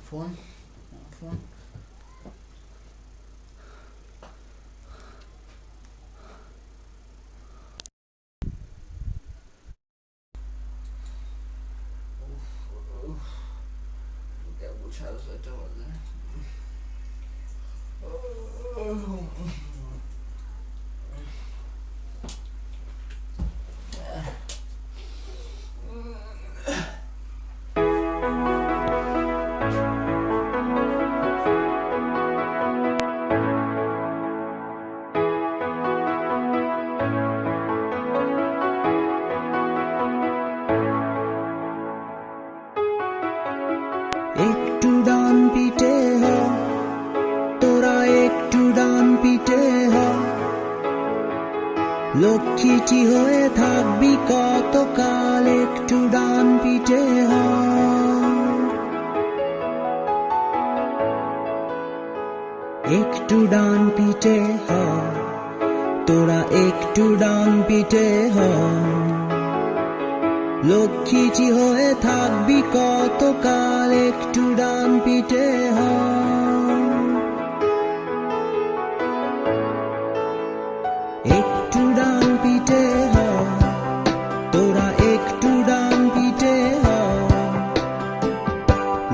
Phone phone একটু ডান পিটে হ, তোরা একটু ডান পিটে হ, লক্ষ্মীটি হয়ে থাকবি কতকাল, একটু ডান পিটে হ। একটু ডান পিটে হ, তোরা একটু ডান পিটে হ, লক্ষ্মীটি হয়ে থাকবি কতকাল, একটু ডান পিটে হ। একটু ডান পিটে হ, তোরা একটু ডান পিটে হ,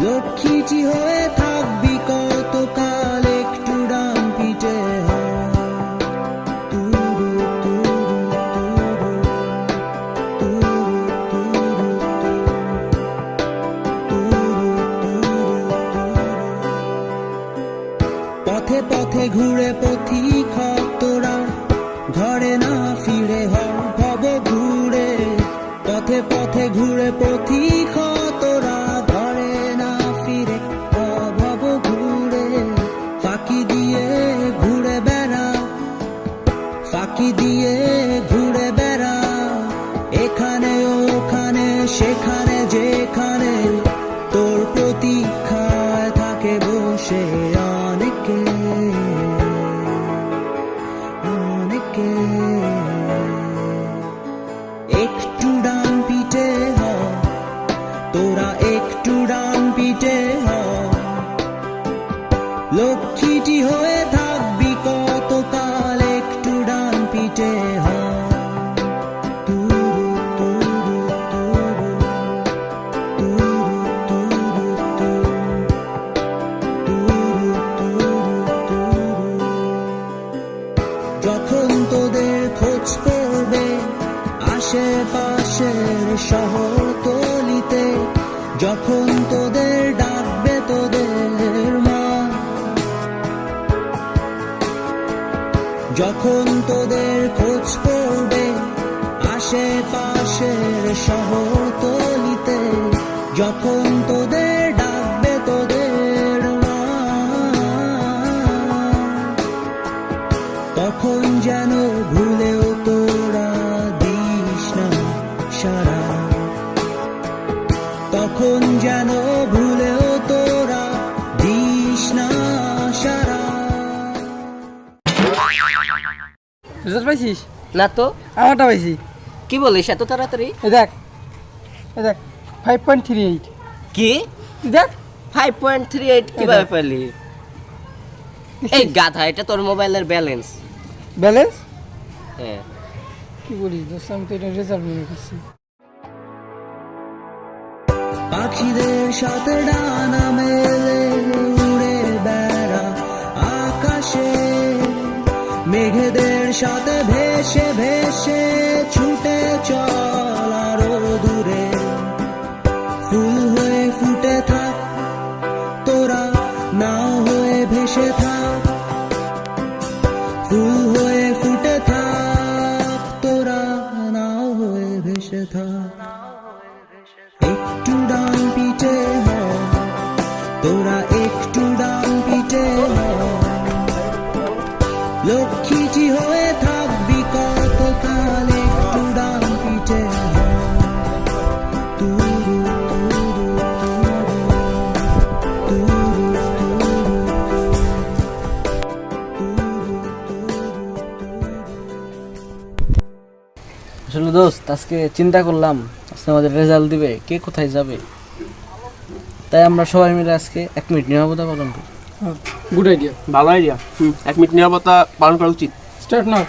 লক্ষ্মীটি হয়ে থাকবি কতকাল, একটু ডান পিটে হ। পথে পথে ঘুরে পথিক হ, তোরা ঘরে না ফিরে হ ভব ঘুরে। পথে পথে ঘুরে পথিক হ, তোরা ঘরে না ফিরে হ ভব ঘুরে। ফাঁকি দিয়ে ঘুরে বেড়া, ফাঁকি দিয়ে ঘুরে বেড়া, এখানে ওখানে সেখানে যেখানে, তোর প্রতীক্ষায় থাকে বসে অনেকে অনেকে। একটু ডান পিটে হ, তোরা একটু ডান পিটে হ, লক্ষ্মীটি হয়ে থাকবি কতকাল, একটু ডান পিটে হ। যখন তোদের খোঁজ পড়বে আশেপাশের শহর তলিতে, যখন তোদের ডাকবে তোদের মা, যখন তোদের খোঁজ পড়বে আশেপাশের শহর তলিতে, যখন তোদের ডাকবে তোদের মা, তখন যেন ভুলেও তোরা দিস না সারা, তখন যেন ভুলেও তোরা দিস না সারা। রেজাল্ট পাইছিস? না তো। আমারটা পাইছি। কি বলিস এত তাড়াতাড়ি? এই দেখ, এই দেখ 5.38। কি? তুই দেখ 5.38 কিভাবে পেলি? এই গাধা, এটা তোর মোবাইলের ব্যালেন্স। ব্যালেন্স? হ্যাঁ। কি বলিস দোস্ত, আমি তো এটা রেজাল্ট মনে করছি। পাখিদের সাথে ডানা মেলে উড়ে বেড়া আকাশে, মেঘেদের সাথে ভেসে ভেসে ছুটে চল আরো দূরে। ফুল হয়ে ফুটে থাক, তোরা নাও হয়ে ভেসে থাক, ফুল হয়ে ফুটে থাক, তোরা নাও হয়ে ভেসে থাক। একটু ডান পিটে হ, তোরা একটু ডান পিটে হ, লক্ষ্মীটি হয়ে থাকবি কতকাল, একটু ডান পিটে হ। তুরু তুরু তুরু আসলে দোস্ত আজকে চিন্তা করলাম আজকে আমাদের রেজাল্ট দিবে, কে কোথায় যাবে। তাই আমরা সবাই মিলে আজকে 1 মিনিট নিরাপত্তা পালন করি। Good idea. ভালো আইডিয়া। 1 মিনিট নিরাপত্তা পালন করা উচিত। Start now.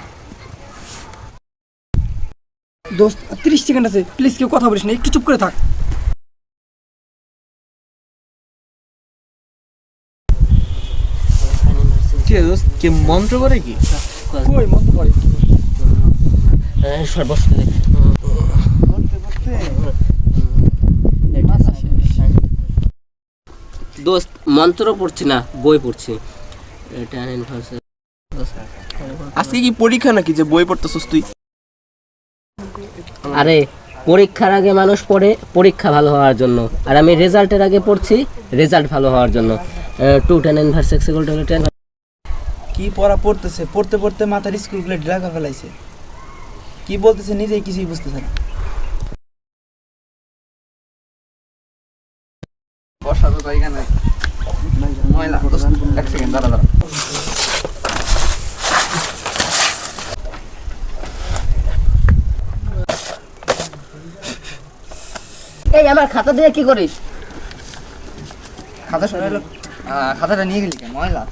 দোস্ত 30 সেকেন্ড আছে, প্লিজ কেউ কথা বলিস না, একটু চুপ করে থাক। কি রে দোস্ত, কি মন্ত্র করে কি? কই মত পড়ে? সর্বস্ব দোস্ত মন্ত্র পড়ছি না, বই পড়ছি। আজকে কি পরীক্ষা নাকি যে বই পড়তেছস তুই? আরে পরীক্ষার আগে মানুষ পড়ে পরীক্ষা ভালো হওয়ার জন্য, আর আমি রেজাল্টের আগে পড়ছি রেজাল্ট ভালো হওয়ার জন্য। 2 10 ইনভার্স x = 10। কি পড়া পড়তেছে, পড়তে পড়তে মাথার স্ক্রুগুলো ঢিলা করে ফেলাইছে। কি বলতেছে নিজেই কিছুই বুঝতেছে না। বসা তো জায়গা নাই, ময়লা। 1 সেকেন্ড দাঁড়া। এই আমার খাতা দিয়ে কি করিস? খাতা সরাই হলো, খাতাটা নিয়ে গেলি কেন? ময়লা।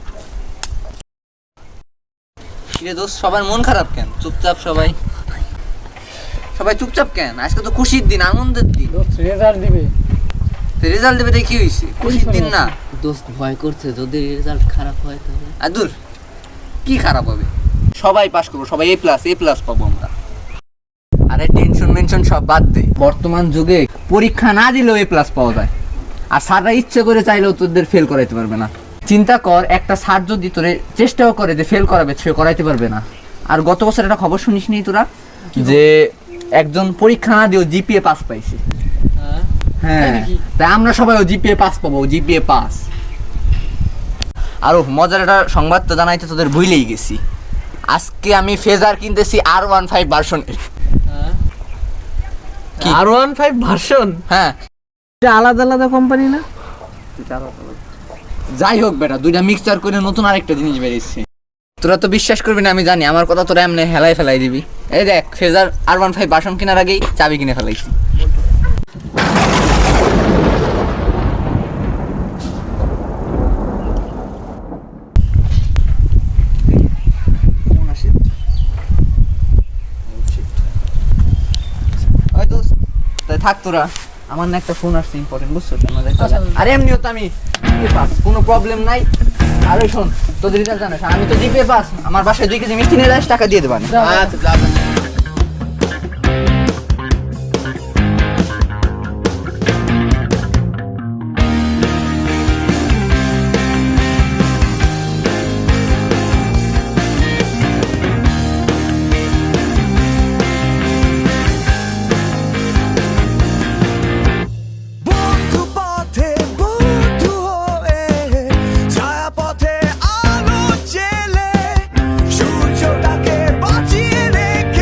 কিরে দোস্ত, সবার মন খারাপ কেন? চুপচাপ সবাই চুপচাপ কেন? আজকে তো খুশির দিন, আনন্দের দিন। দোস্ত রেজাল্ট দিবে। রেজাল্ট দেবে দেখি হইছে, খুশির দিন না? দোস্ত ভয় করছে, যদি রেজাল্ট খারাপ হয় তাহলে। আর দূর, কি খারাপ হবে? সবাই পাস করবো, সবাই এ প্লাস পাবো আমরা। আরে টেনশন মেনশন সব বাদ দে, বর্তমান যুগে পরীক্ষা না দিলেও এ প্লাস পাওয়া যায়, আর স্যাররা ইচ্ছে করে চাইলেও তোদের ফেল করাইতে পারবে না। চিন্তা কর, একটা স্যার যদি তোরে চেষ্টাও করে যে ফেল করাবে, সে করাইতে পারবে না। আর গত বছর একটা খবর শুনিস নি তোরা, যে একজন পরীক্ষা না দিয়েও জিপিএ পাস পাইছে। হ্যাঁ, তাই আমরা সবাই জিপিএ পাস পাবো, জিপিএ পাস। আরো মজার একটা সংবাদ তো জানাইতে তোদের ভুলেই গেছি, আজকে আমি ফেজার কিনতেছি R15 ভার্সনের। কি R15 ভার্সন? হ্যাঁ, এটা আলাদা আলাদা কোম্পানি না? যাই হোক বেটা, দুইটা মিক্সচার করে নতুন আরেকটা জিনিস বেরিয়েছে। তোরা তো বিশ্বাস করবি না আমি জানি, আমার কথা তোরা এমনি হেলাই ফেলাই দিবি। এই দেখ, ফেজার R15 ভার্সন কেনার আগেই চাবি কিনে ফেলাইছি। ওই দোস্ত, তাই থাক তোরা, আমার না একটা ফোন আসছে ইম্পর্টেন্ট, বুঝছো? আরে এমনিও তো আমি জিপিএ পাস, কোনো প্রবলেম নাই। আরে শোন, তোদের রেজাল্ট জানাস, আমি তো জিপিএ পাস, আমার বাসায় 2 কেজি মিষ্টি নিয়ে যাস, টাকা দিয়ে দেবানি। আচ্ছা যা। বন্ধু পথে বন্ধু হয়ে, ছায়া পথে আলো জেলে, সূর্যটাকে বাঁচিয়ে রেখে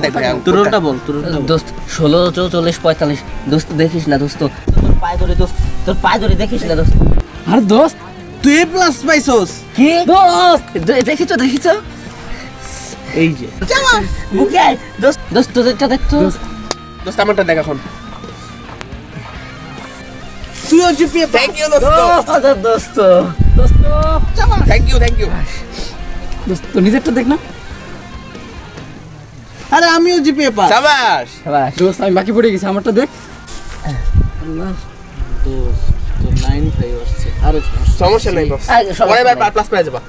দেখ ভাই তোর রোলটা বল দোস্ত 16 44 45 দোস্ত দেখিস না দোস্ত তোর পায়ে ধরে দোস্ত তোর পায়ে ধরে দেখিস না দোস্ত আর দোস্ত তুই এ প্লাস পাইছস কি দোস্ত দেখিছো এই যে বুকে আয় দোস্ত দোস্ত তোদেরটা দেখতো দোস্ত আমারটা দেখ এখন তুইও জিপিএ থ্যাংক ইউ দোস্ত দোস্ত থ্যাংক ইউ দোস্ত তো নিজেরটা দেখ না। আরে আমিও জিপিএ পাস শাবাশ শাবাশ দোস্ত আমি বাকি পড়ে গেছি, আমারটা দেখ। দোস্ত তো 9.5 আসছে আরে সমস্যা নাই বস সমস্যা পরের বার নাই। প্লাস পেয়ে যাবা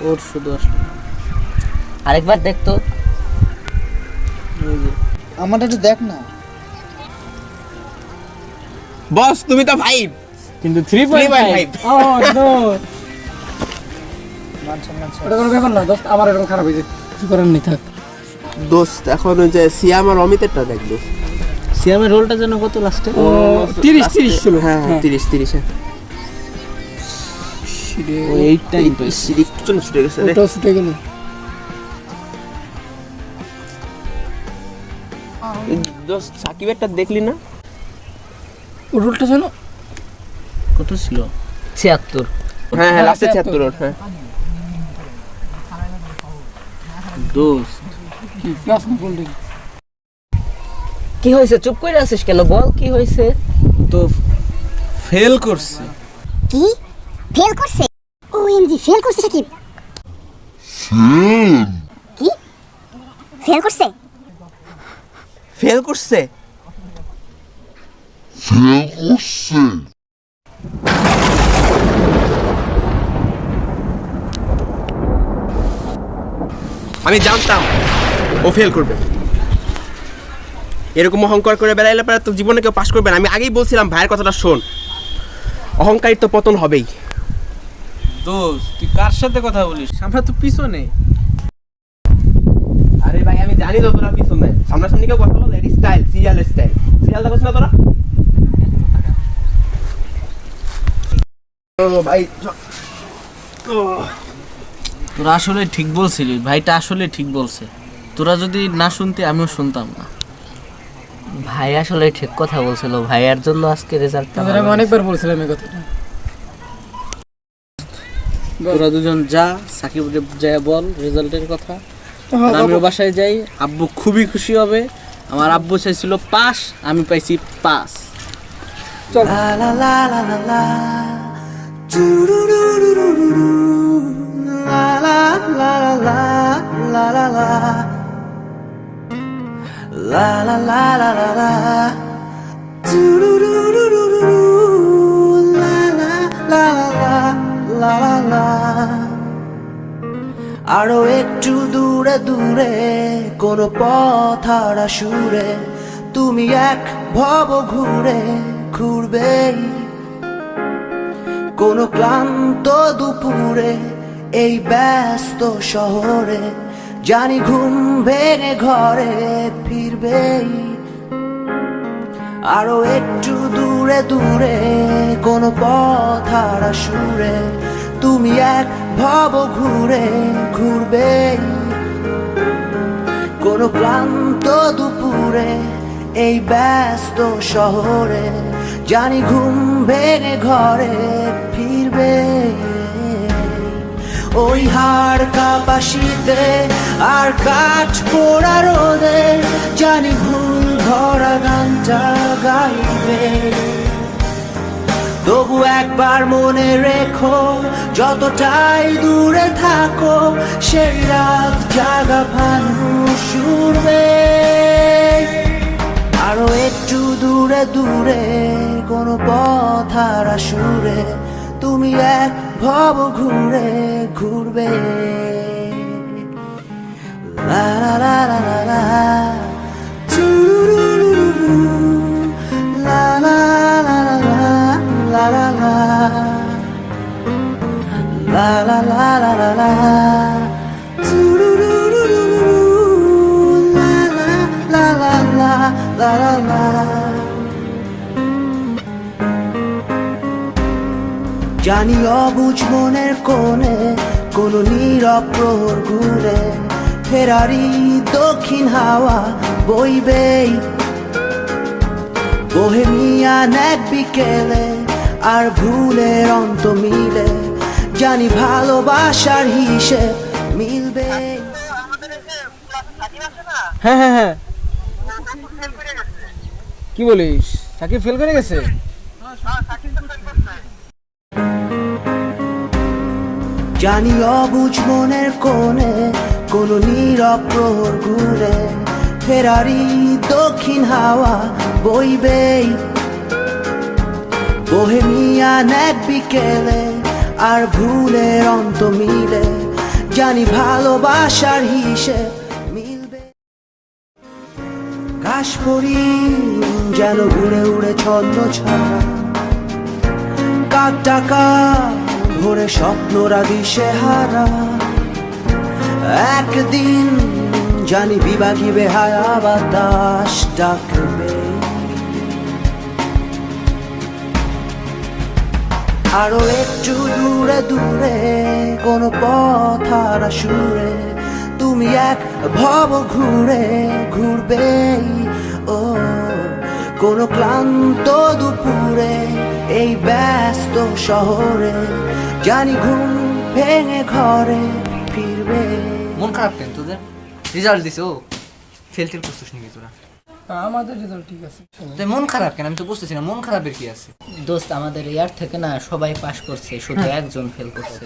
ওর শুধু আসলো আরেকবার দেখতো আমারটা একটু দেখ না বস তুমি তো 5 কিন্তু 3.5 ও নো, এটা কোনো ব্যাপার না দোস্ত, আমার এরকম খারাপ হয়েছে, কিছু করার নেই, থাক। দোস্ত এখন ওই যে সিয়াম আর অমিতেরটা দেখ দোস্ত সিয়ামের রোলটা যেন কত লাস্টে 30 ছিল। হ্যাঁ 30 হ্যাঁ ও 8 টাইম একটু চলে ছুটে গেছে রে ওটাও ছুটে গেল। দোস্ত সাকিবেরটা দেখলি না ও রুলটা জানো কত ছিল 76 হ্যাঁ লাস্টে 76 ওর হ্যাঁ দোস্ত কি প্লাস না গোল্ডেন? কি হয়েছে চুপ করে আছিস কেন বল কি হয়েছে তো ফেল করছে কি ফেল করছে? ওএমজি ফেল করছে সাকিব। কি ফেল করছে? ফেল করছে আমি জানতাম ও ফেল করবে এরকম অহংকার করে বেড়াইলে পরে তো জীবনে কেউ পাস করবে না আমি আগেই বলছিলাম ভাইয়ের কথাটা শোন অহংকারী তো পতন হবেই দোস্ত তুই কার সাথে কথা বলিস আমরা তো পিছনে আরে ভাই আমি জানি তো তোরা পিছন নাই সামনাসামনি কেউ কথা বলে স্টাইল সিরিয়াল দেখছিস না তোরা ও ভাই তোরা আসলে ঠিক বলছিলি ভাইটা আসলে ঠিক বলছে তোরা যদি না শুনতে আমিও শুনতাম না ভাই আসলে ঠিক কথা বলছিল ভাইয়ার জন্য আজকে রেজাল্টটা তাদের আমি অনেকবার বলছিলাম এই কথাটা। তোরা দুজন যা সাকিব যা বল রেজাল্টের কথা আর আমিও বাসায় যাই আব্বু খুবই খুশি হবে আমার আব্বু চাইছিল পাস আমি পাইছি পাস আরো একটু দূরে দূরে কোনো পথ হারা সুরে তুমি এক ভব ঘুরে ঘুরবেই কোনো ক্লান্ত দুপুরে এই ব্যস্ত শহরে জানি ঘুম ভেঙে ঘরে ফিরবেই আরো একটু দূরে দূরে কোনো পথ হারা সুরে তুমি এক ভব ঘুরে ঘুরবেই কোনো ক্লান্ত দুপুরে এই ব্যস্ত শহরে জানি ঘুম ভেঙে ঘরে ফিরবে ওই হাড় কাঁপা শীতে আর কাঠ পোড়া রোদে জানি ভুল ভরা গানটা গাইবে তবু একবার মনে রেখো যতটাই দূরে থাকো সেই রাত জাগা ফানুস উড়বে আরো একটু দূরে দূরে কোনো পথ হারা সুরে তুমি এক ভব ঘুরে ঘুরবে লা লা লা লা লা লা টুরুরুরুরু, লা লা লা লা লা লা লা লা লা লা লা লা লা লা টুরুরুরুরু, লা লা লা লা লা লা লা লা জানি অবুঝ মনের কোণে কোনো নীরব প্রহর ঘুরে ফেরারি দক্ষিণ হাওয়া বইবেই বোহেমিয়ান এক বিকেলে আর ভুলের অন্ত মিলে জানি ভালোবাসার হিসেব মিলবে। হ্যাঁ হ্যাঁ হ্যাঁ কি বলিস সাকিব ফেল করে গেছে? জানি অবুঝ মনের কোণে কোনো নীরব প্রহর ঘুরে ফেরারি দক্ষিণ হাওয়া বইবেই বোহেমিয়ান এক বিকেলে আর ভুলের অন্ত মিলে জানি ভালোবাসার হিসেব মিলবে। ঘাস পরি যেন উড়ে উড়ে ছন্দ ছাড়া কাক টাকা ভোরে স্বপ্নরা দিশে হারা একদিন জানি বিভাগী বেহায়া বাতাস ডাকবে আরো একটু দূরে দূরে কোনো পথ হারা সুরে তুমি এক ভব ঘুরে ঘুরবেই ও কোনো ক্লান্ত দুপুরে এই ব্যস্ত শহরে জানি ঘুম ভেঙে ঘরে ফিরবে। মন খারাপ কেন তোদের? রেজাল্ট দিছে ও ফেল টেল করছিস নাকি তোরা? আমাদের রেজাল্ট ঠিক আছে। তুই মন খারাপ কেন? আমি তো বুঝতেছি না মন খারাপের কি আছে। দোস্ত আমাদের ইয়ার থেকে না সবাই পাস করছে, শুধু একজন ফেল করছে।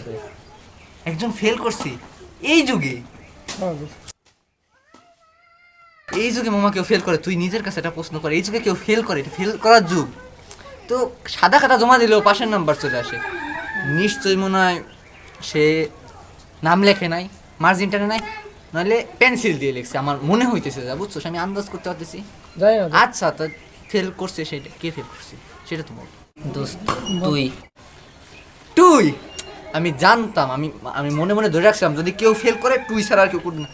একজন ফেল করছি এই যুগে? এই যুগে মামা কেউ ফেল করে? তুই নিজের কাছে একটা প্রশ্ন করে, এই যুগে কেউ ফেল করে? এটা ফেল করার যুগ। তো সাদা খাতা জমা দিলেও পাশের নাম্বার চলে আসে। নিশ্চয়ই মনে হয় সে নাম লেখে নাই, মার্জিন টানে নাই, নাহলে পেন্সিল দিয়ে লিখছে। আমার মনে হইতেছে যা, বুঝছো? আমি আন্দাজ করতে পারতেছি। যাই না আচ্ছা, তা ফেল করছে সেটা কে ফেল করছে সেটা তো বল। দোস্ত তুই তুই আমি জানতাম, আমি মনে মনে ধরে রাখছিলাম যদি কেউ ফেল করে তুই ছাড়া আর কেউ করবে না।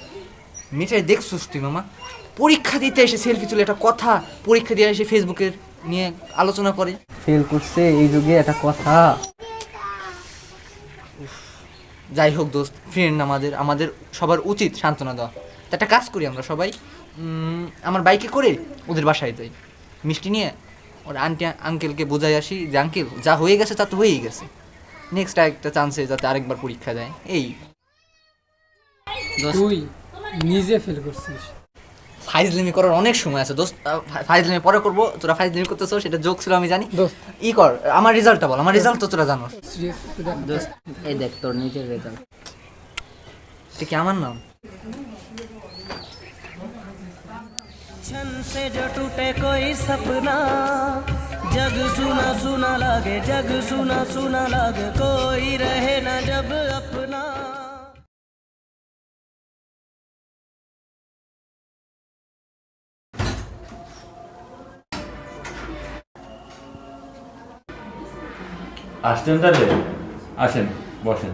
মেয়েটাই দেখছিস তুই মামা, পরীক্ষা দিতে এসে সেলফি তুলে একটা কথা, পরীক্ষা দিয়ে এসে ফেসবুকের নিয়ে আলোচনা করে। ফেল করছে এই যুগে একটা কথা। যাই হোক দোস্ত, ফ্রেন্ড আমাদের সবার উচিত সান্ত্বনা দেওয়া। তো একটা কাজ করি আমরা সবাই, আমার বাইকে করে ওদের বাসায় যাই, মিষ্টি নিয়ে ওর আন্টি আঙ্কেলকে বোঝাই আসি যে আঙ্কেল যা হয়ে গেছে তা তো হয়েই গেছে, নেক্সট একটা চান্সে যাতে আরেকবার পরীক্ষা দেয়। এই তুই নিজে ফেল করছিস। ফাইজলামি করার অনেক সময় আছে দোস্ত, ফাইজলামি পরে করবো। তোরা ফাইজলামি করতেছো সেটা জোক ছিল আমি জানি। দোস্ত ই কর, আমার রেজাল্টটা বল, আমার রেজাল্ট তো তোরা জানো। সিরিয়াস দোস্ত এই দেখ তোর নিজের রেজাল্ট। এটা কি আমার নাম? छन से जो टूटे कोई सपना, जग सुना सुना लागे, जग सुना सुना लागे, कोई रहे ना जब अपना। আসছেন তাহলে? আসেন, বসেন।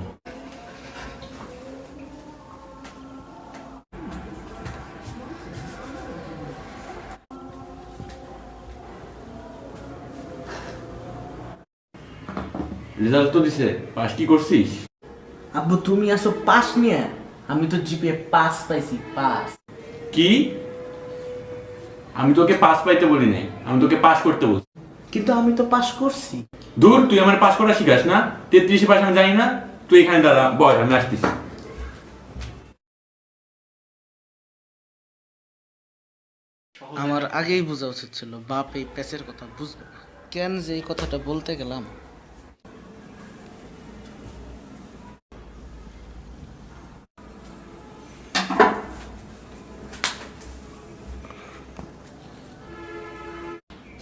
রেজাল্ট তো দিছে, পাস কি করছিস? আব্বু তুমি আসো পাস নিয়ে, আমি তো জিপিএ পাস পাইছি, পাস। কি? আমি তোকে পাস পাইতে বলি নাই, আমি তোকে পাস করতে বলছি। কিন্তু আমি তো পাস করছি। দূর, তুই আমার পাস করা শিখাস না? 33 পাস আমি জানি না? তুই এখানে দাঁড়া, বল, আমি আসতেছি। আমার আগেই বোঝা উচিত ছিল বাপ এই প্যাচের কথা বুঝবে না। কেন যে এই কথাটা বলতে গেলাম।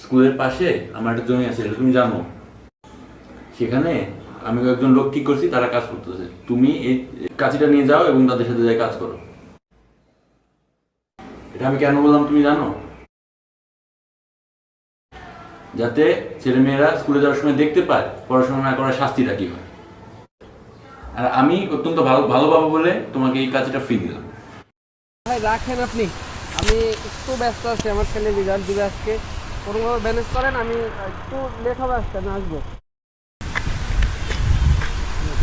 স্কুলের পাশে আমার একটা জমি আছে, এটা তুমি জানো। সেখানে আমি একজন লোক ঠিক করছি, তারা কাজ করতেছে। তুমি এই কাঁচিটা নিয়ে যাও এবং তাদের সাথে যাই কাজ করো। এটা আমি কেন বললাম তুমি জানো? যাতে ছেলে মেয়েরা স্কুলে যাওয়ার সময় দেখতে পায় পড়াশোনা না করার শাস্তিটা কি হয়। আর আমি অত্যন্ত ভালো পাবো বলে তোমাকে এই কাজটা ফ্রি দিলাম। ভাই রাখেন আপনি, আমি একটু ব্যস্ত আছি, আমার ছেলে রেজাল্ট দিবে আজকে, কোনোভাবে ম্যানেজ করেন, আমি একটু লেট হবে আজকে, আমি আসবো।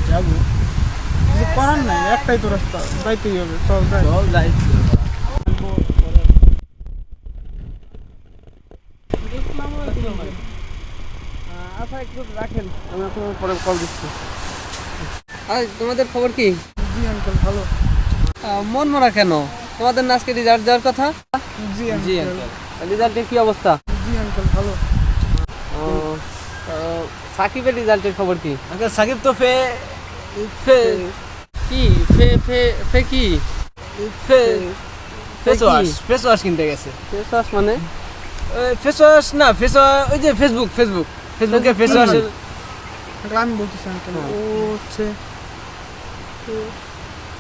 যাবো কিছু করার নাই, একটাই তো রাস্তা, যাইতেই হবে, চল যাই। চল যাই। আচ্ছা একটু রাখেন, আমি আপনার পরে কল দিচ্ছি। তোমাদের খবর কি? জি আঙ্কেল ভালো। মন মরা কেন? তোমাদের না আজকে রেজাল্ট দেওয়ার কথা? জি আঙ্কেল। রেজাল্টের কি অবস্থা? জি আঙ্কেল ভালো। সাকিবের রেজাল্টের খবর কি? আঙ্কেল সাকিব তো ফে ফে কি ফে ফে ফে কি ফে ফেস ওয়াশ কিনতে গেছে। ফেস ওয়াশ মানে? ফেস ওয়াশ না, ফেস ওয়াশ ওই যে ফেসবুকে ফেস ওয়াশ। আমি বলতেছি আঙ্কেল ও হচ্ছে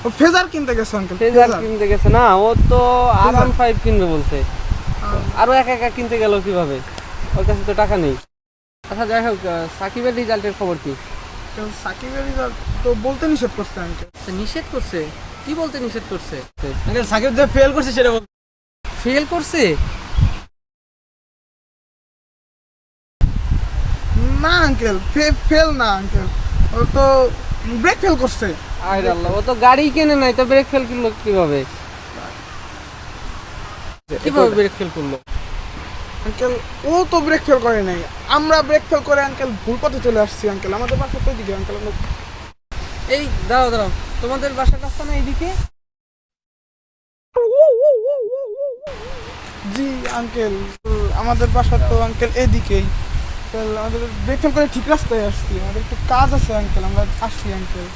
ও ফেজার কিনতে গেছে আঙ্কেল। ফেজার কিনতে গেছে না, ও তো R15 কিনবে বলছে। আরো একা একা কিনতে গেল কিভাবে? ওর কাছে তো টাকা নেই। আচ্ছা যাই হোক, সাকিবের রেজাল্টের খবর কি? সাকিবের রেজাল্ট তো বলতে নিষেধ করছে আঙ্কেল। নিষেধ করছে? কি বলতে নিষেধ করছে? আঙ্কেল সাকিব যে ফেল করছে সেটা বল। ফেল করছে? না আঙ্কেল, ফেল না আঙ্কেল, ও তো ব্রেক ফেল করছে। আরে আল্লাহ, ও তো গাড়ি কেনে নাই, তো ব্রেক ফেল করলো কিভাবে? কিভাবে ব্রেক ফেল করলো? আঙ্কেল ও তো ব্রেক ফেল করে নাই, আমরা ব্রেক ফেল করে আঙ্কেল ভুল পথে চলে আসছি আঙ্কেল। আমাদের বাসা তো এদিকে আঙ্কেল। এই দাঁড়াও, তোমাদের বাসার রাস্তা না এইদিকে? জি আঙ্কেল, আমাদের বাসা তো আঙ্কেল এদিকেই। আমাদের ব্রেক ফেল করে ঠিক রাস্তায় আসছি, আমাদের একটু কাজ আছে আঙ্কেল, আমরা আসছি আঙ্কেল।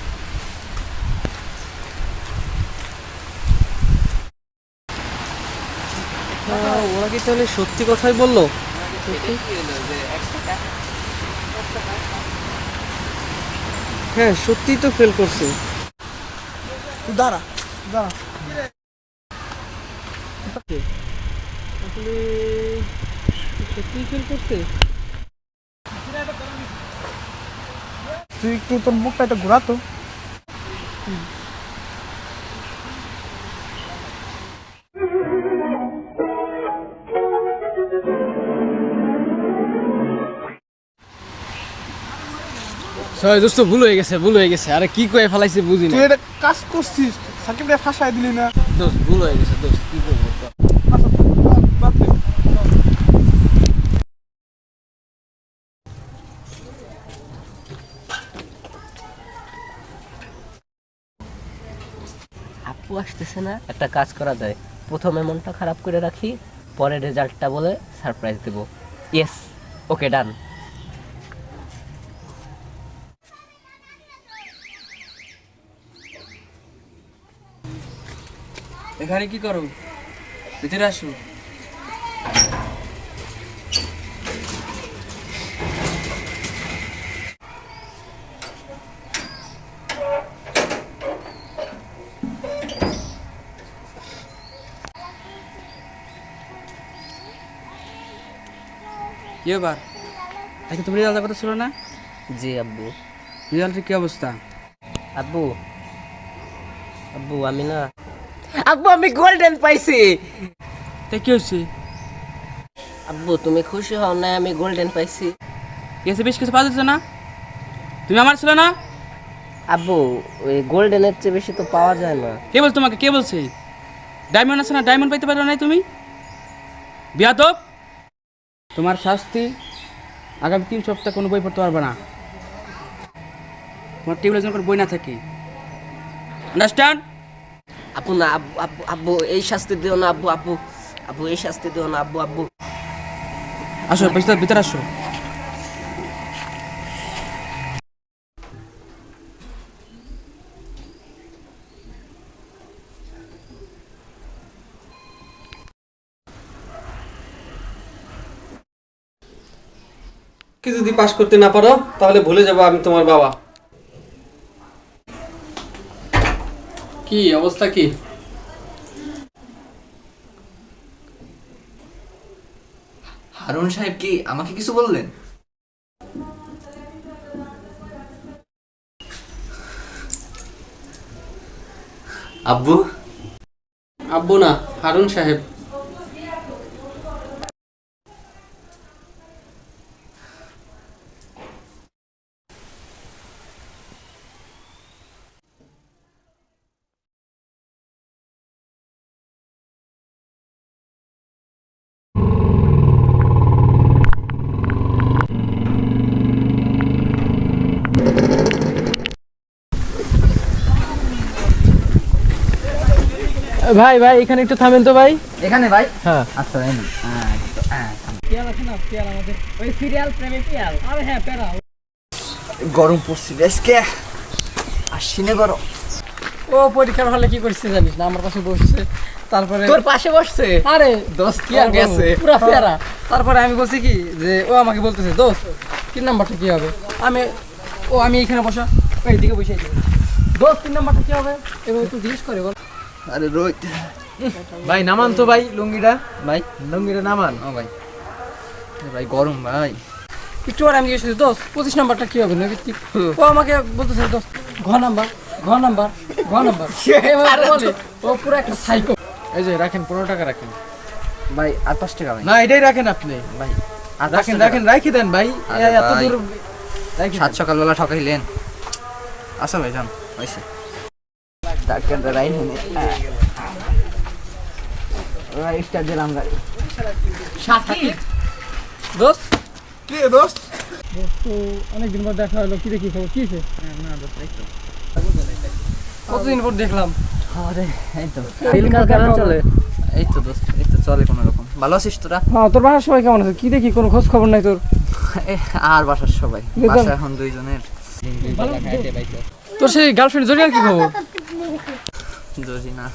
ওরা কি তাহলে সত্যি কথাই বললো? হ্যাঁ সত্যি তো ফেল করছে। দাঁড়া দাঁড়া, আসলে সত্যি ফেল করছে। তুই একটু তোর মুখটা একটা ঘোরাতো। সবাই দোস্ত ভুল হয়ে গেছে। আরে কি কয়ে ফেলাইছে বুঝি না। তুই এটা কাজ করছিস, সাকিবরে ফাঁসাই দিলি না। দোস্ত ভুল হয়ে গেছে দোস্ত, কি করবো? আচ্ছা বাদ দে। আপু আসতেছে না, একটা কাজ করা যায়, প্রথমে মনটা খারাপ করে রাখি, পরে রেজাল্টটা বলে সারপ্রাইজ দেবো। ইয়েস, ওকে ডান। এখানে কি করো? ভিতরে আসো। কি ব্যাপার? আজকে তুমি রেজাল্টের কথা ছিল না? জি আব্বু। রেজাল্টের কি অবস্থা? আব্বু আব্বু আমি না আব্বু আমি গোল্ডেন পাইছি। তাই কি হয়েছে? আব্বু তুমি খুশি হও না, আমি গোল্ডেন পাইছি। এসে বেশ কিছু পাওয়া যাচ্ছে না? তুমি আমার ছিল না? আব্বু ওই গোল্ডেনের চেয়ে বেশি তো পাওয়া যায় না। কে বলছে তোমাকে? কে বলছে? ডায়মন্ড আছে না, ডায়মন্ড পাইতে পারো নাই তুমি? বিয়াদব! তোমার শাস্তি, আগামী 3 সপ্তাহ কোনো বই পড়তে পারবে না। তোমার টেবিলে যেন কোনো বই না থাকে, আন্ডারস্ট্যান্ড? আপু না আব্বু আব্বু আব্বু এই শাস্তি দিও না আব্বু আব্বু আব্বু এই শাস্তি দিও না আব্বু আব্বু। আসো ভিতরে আসো। কি যদি পাস করতে না পারো তাহলে ভুলে যাবো আমি তোমার বাবা। কি অবস্থা কি? হারুন সাহেব কি আমাকে কিছু বললেন? আব্বু? আব্বু না, হারুন সাহেব। ভাই ভাই এখানে একটু থামেন তো ভাই। এখানে ভাই? হ্যাঁ আচ্ছা এই নিন। পিয়াল আছে না, পিয়াল আমাদের ওই সিরিয়াল প্রেমে পিয়াল। আরে হ্যাঁ প্যারা। গরম পড়ছে আজকে, আসছি না গরম। ও পরীক্ষার হলে কি করছে জানিস না, আমার পাশে বসছে, তারপরে তোর পাশে বসছে? আরে দোস্ত কি আর গেছে পুরা প্যারা। তারপরে আমি বলছি কি যে ও আমাকে বলতেছে দোস্ত তিন নাম্বারটা কি হবে, আমি এখানে বসা এইদিকে বসে দোস্ত তিন নাম্বারটা কি হবে এবার একটু জিজ্ঞেস করে বল। আরে রোহিত ভাই নামান তো ভাই লুঙ্গিটা, ভাই, লুঙ্গিটা নামান। ও ভাই, ভাই গরম ভাই। একটু আর আমি জিজ্ঞেস করছি দোস্ত 25 নাম্বারটা কি হবে নাকি, ও আমাকে বলতেছে দোস্ত ঘ নাম্বার ঘ নাম্বার ঘ নাম্বার এভাবে বলে। ও পুরো একটা সাইকো। এই যে রাখেন 15 টাকা রাখেন ভাই আর 5 টাকা ভাই। না এটাই রাখেন আপনি ভাই আর রাখেন রাখেন রাখি দেন ভাই, আরে এত ভাই, দূর রাখি সাত সকালবেলা ঠকাইলেন। আচ্ছা ভাই যান, হয়েছে। ডাক্তার রাইন স্টার দিলাম গাড়ি। সাথী দোস্ত কি রে দোস্ত? তো অনেকদিন পর দেখা হলো, কি দেখি খবর কি হয়েছে? কতদিন পর দেখলাম। আরে এই তো দিনকাল কেমন চলে? এই তো দোস্ত, এই তো চলে কোনো রকম। ভালো আছিস তোরা? হ্যাঁ তোর বাসার সবাই কেমন আছে? কি দেখি কোনো খোঁজ খবর নাই তোর। আর বাসার সবাই, বাসা এখন দুইজনের। তোর সেই গার্লফ্রেন্ড জরিনার কি খবর? জরিনা,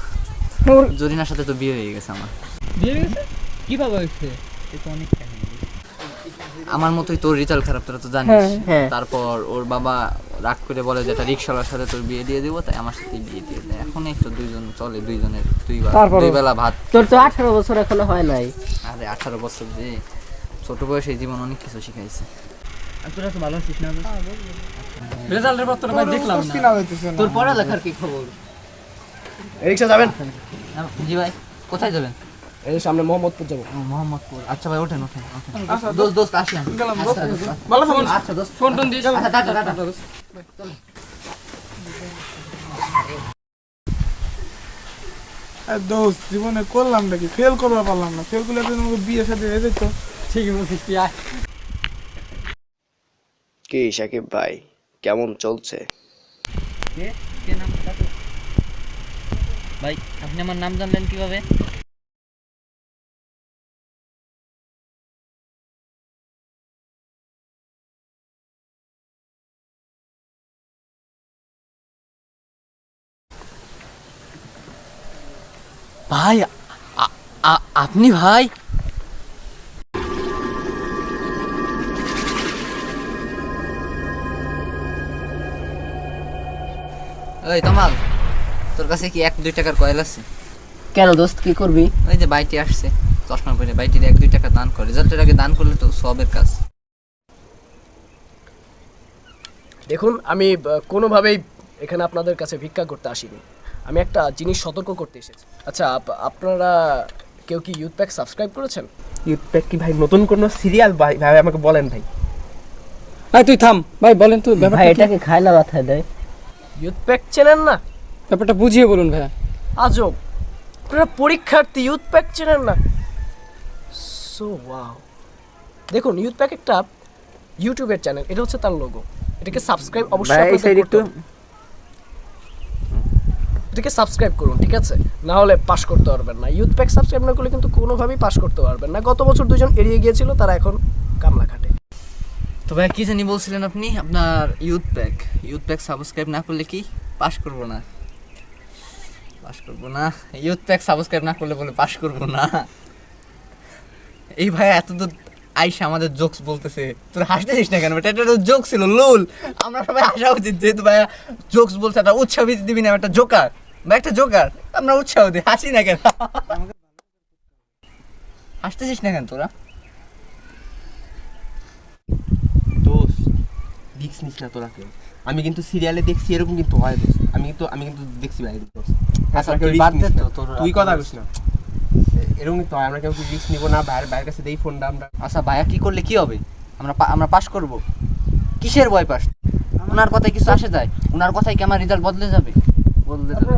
ওর জরিনার সাথে তো বিয়ে হয়ে গেছে আমার। বিয়ে হয়ে গেছে? কিভাবে হয়েছে? আমার মতোই তোর রেজাল্ট খারাপ, তোরা তো জানিস। হ্যাঁ। তারপর ওর বাবা রাগ করে বলে যে একটা রিক্সাওয়ালার সাথে তোর বিয়ে দিয়ে দেবো, তাই আমার সাথে বিয়ে দিয়ে দেয়। এখন এই তো দুইজন চলে, দুইজনের দুই বেলা ভাত। তোর তো 18 বছর এখনো হয় নাই। আরে 18 বছর যে ছোট বয়সে জীবন অনেক কিছু শিখাইছে। তোরা তো ভালো আছিস না? রেজাল্টের পর তোর ভাই দেখলাম দোস্ত না। কিনা হইতেছে না। তোর পড়ালেখার কি খবর? রিক্সা যাবেন? জি ভাই, কোথায় যাবেন? এই সামনে মোহাম্মদপুর যাবো। ও মোহাম্মদপুর। আচ্ছা ভাই ওঠেন ওঠেন ওঠেন। দোস্ত দোস্ত আসি আমি। গেলাম দোস্ত। আচ্ছা, দোস্ত। ভালো থাকুন। আচ্ছা দোস্ত, ফোন টোন দিস। আচ্ছা টাটা টাটা। দোস্ত জীবনে করলাম নাকি, ফেল করবার পারলাম না। ফেল করলে তো তোমাকে বিয়ে সাথে হয়ে যেত। ঠিকই বলছিস তুই আয়। কি সাকিব ভাই, কেমন চলছে? ভাই আপনি আমার নাম জানলেন কিভাবে? ভাই আপনি ভাই? ওই তমাল, তোর কাছে কি 1-2 টাকার কয়েল আছে? কেন দোস্ত কি করবি? ওই যে বাইটি আসছে চশমা পরে, বাইটির 1-2 টাকা দান কর। রেজাল্টের আগে দান করলে তো সবের কাজ। দেখুন আমি কোনোভাবেই এখানে আপনাদের কাছে ভিক্ষা করতে আসিনি, আমি একটা জিনিস সতর্ক করতে এসেছি। আচ্ছা আপনারা কেউ কি ইউথ প্যাক সাবস্ক্রাইব করেছেন? ইউথ প্যাক কি ভাই নতুন কোনো সিরিয়াল? ভাই ভাই আমাকে বলেন ভাই। ভাই তুই থাম ভাই, বলেন তো ভাই ব্যাপারটা কি? এটাকে খায় না মাথায় দেয়। ইউথ প্যাক চেনেন না? ব্যাপারটা বুঝিয়ে বলুন ভাই। আজব, আপনারা পরীক্ষার্থী ইউথ প্যাক চেনেন না? So wow. দেখুন ইউথ প্যাক একটা ইউটিউবের চ্যানেল, এটা হচ্ছে তার লোগো। এটাকে সাবস্ক্রাইব অবশ্যই আপনাদের করতে হবে। এটাকে সাবস্ক্রাইব করুন, ঠিক আছে? না হলে পাস করতে পারবেন না। ইউথ প্যাক সাবস্ক্রাইব না করলে কিন্তু কোনোভাবেই পাস করতে পারবেন না। গত বছর 2 জন এড়িয়ে গিয়েছিল, তারা এখন কামলা খাটে। তো ভাই কি জানি বলছিলেন আপনি? আপনার ইউথ প্যাক সাবস্ক্রাইব না করলে কি পাস করব না? পাস করব না? ইউথ প্যাক সাবস্ক্রাইব না করলে বলে পাস করব না? এই ভাই এতদূর আইসা আমাদের জোকস বলতেছে, তোর হাসতেছিস না কেন? এটা জোক ছিল, লুল। আমরা সবাই হাসা উচিত, যেহেতু ভাইয়া জোকস বলছে। একটা উৎসাহ দিবি না, একটা জোকার বা একটা জোকার, আমরা উৎসাহ দিই। হাসি না কেন? হাসতেছিস না কেন তোরা? দোস্ত রিক্স নিস না তোরা কেউ। আমি কিন্তু সিরিয়ালে দেখছি এরকম কিন্তু হয় দোস্ত। আমি কিন্তু দেখছি ভাই দোস্ত। আচ্ছা তুই বাদ দে তো, তোর তুই কথা কইস না, এরকম কিন্তু হয়। আমরা কেউ রিক্স নিব না। ভাইয়ের কাছে দেই ফোনটা আমরা। আচ্ছা ভাইয়া কি করলে কি হবে? আমরা পাস করব। কিসের ভয় পাস? ওনার কথায় কিছু আসে যায়? ওনার কথায় কি আমার রেজাল্ট বদলে যাবে? বদলে যাবে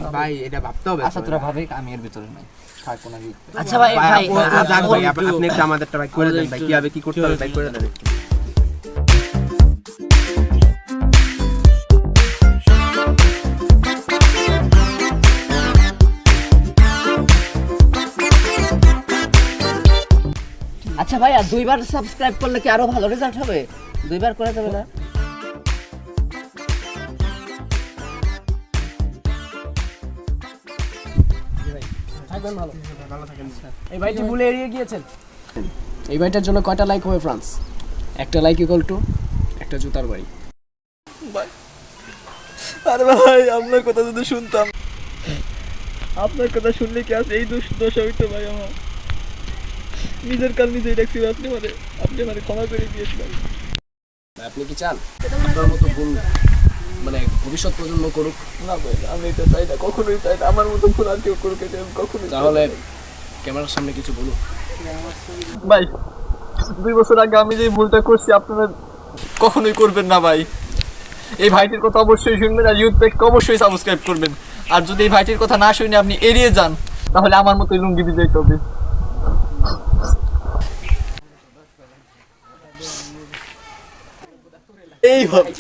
না ভাই, এটা ভাবতে হবে। আচ্ছা তোরা ভাবে, আমি এর ভিতরে নাই। থাক না। আচ্ছা ভাই ভাই যাক ভাই, আপনি একটা আমাদেরটা ভাই করে দেন ভাই। কি হবে, কি করতে হবে ভাই করে দেন। আচ্ছা ভাইয়া 2বার সাবস্ক্রাইব করলে কি আরো ভালো রেজাল্ট হবে? 2বার করা যাবে না? থাকবেন ভালো। এই ভাইটি ভুলে এড়িয়ে গিয়েছেন। এই ভাইটার জন্য কয়টা লাইক হবে ফ্রান্স? একটা লাইক ইকুয়াল টু একটা জুতার বাড়ি। আরে ভাই আপনার কথা যদি শুনতাম, আপনার কথা শুনলে কি আজ এই দোষ হইতো ভাই আমার। নিজের কাল নিজেই দেখছি, আপনি মানে ক্ষমা করে দিয়েছিলেন। আপনি কি চান আপনার মতো ভুল মানে ভবিষ্যৎ প্রজন্ম করুক? না ভাই, আমি এটা চাই না, কখনোই চাই না আমার মতো ভুল আর কেউ করুক, এটা আমি কখনোই চাই না। তাহলে ক্যামেরার সামনে কিছু বলুন। ভাই 2 বছর আগে আমি যে ভুলটা করছি আপনারা কখনোই করবেন না ভাই। এই ভাইটির কথা অবশ্যই শুনবেন আর ইউথ প্যাককে অবশ্যই সাবস্ক্রাইব করবেন। আর যদি এই ভাইটির কথা না শুনে আপনি এড়িয়ে যান তাহলে আমার মতোই লুঙ্গি দিয়ে যেতে হবে। এইভাবে